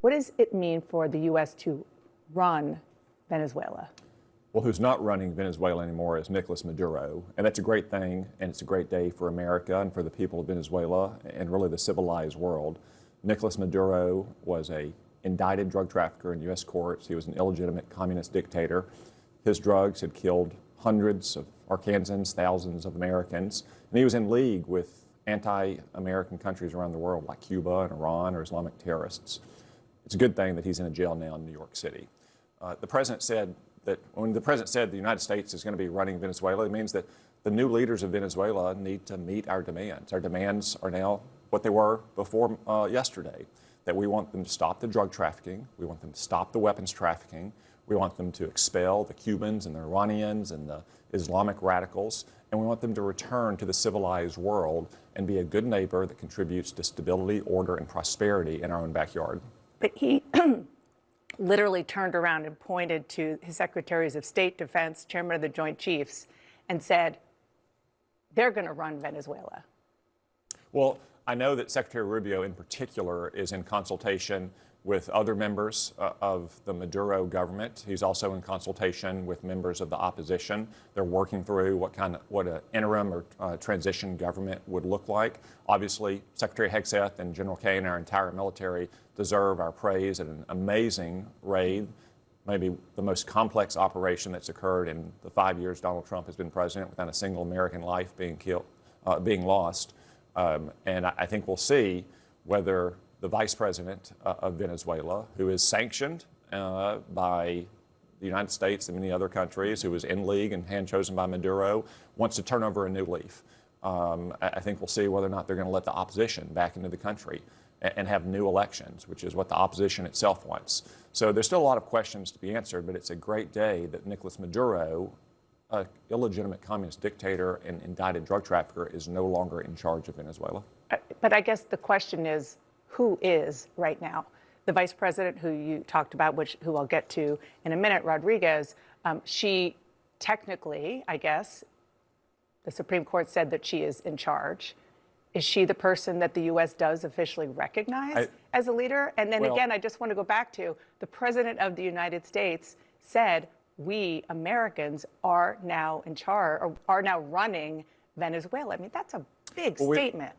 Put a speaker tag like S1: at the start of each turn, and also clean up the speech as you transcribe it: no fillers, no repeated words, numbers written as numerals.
S1: What does it mean for the U.S. to run Venezuela?
S2: Well, who's not running Venezuela anymore is Nicolas Maduro, and that's a great thing, and it's a great day for America and for the people of Venezuela and really the civilized world. Nicolas Maduro was a indicted drug trafficker in U.S. courts. He was an illegitimate communist dictator. His drugs had killed hundreds of Arkansans, thousands of Americans, and he was in league with anti-American countries around the world like Cuba and Iran or Islamic terrorists. It's a good thing that he's in a jail now in New York City. The president said that when the president said the United States is going to be running Venezuela, it means that the new leaders of Venezuela need to meet our demands. Our demands are now what they were before yesterday, that we want them to stop the drug trafficking, we want them to stop the weapons trafficking, we want them to expel the Cubans and the Iranians and the Islamic radicals, and we want them to return to the civilized world and be a good neighbor that contributes to stability, order, and prosperity in our own backyard.
S1: But he literally turned around and pointed to his secretaries of state, defense, chairman of the Joint Chiefs, and said, they're going to run Venezuela.
S2: Well, I know that Secretary Rubio in particular is in consultation with other members of the Maduro government. He's also in consultation with members of the opposition. They're working through what an interim or transition government would look like. Obviously, Secretary Hegseth and General Kay and our entire military deserve our praise and an amazing raid, maybe the most complex operation that's occurred in the 5 years Donald Trump has been president without a single American life being lost. And I think we'll see whether the vice president of Venezuela, who is sanctioned by the United States and many other countries, who is in league and hand-chosen by Maduro, wants to turn over a new leaf. I think we'll see whether or not they're going to let the opposition back into the country and have new elections, which is what the opposition itself wants. So there's still a lot of questions to be answered, but it's a great day that Nicolas Maduro, an illegitimate communist dictator and indicted drug trafficker, is no longer in charge of Venezuela.
S1: But I guess the question is, who is right now? The vice president who you talked about, who I'll get to in a minute, Rodriguez, she technically, I guess, the Supreme Court said that she is in charge. Is she the person that the U.S. does officially recognize as a leader? And then again, I just want to go back to the president of the United States said, we Americans are now in charge, or are now running Venezuela. I mean, that's a big statement.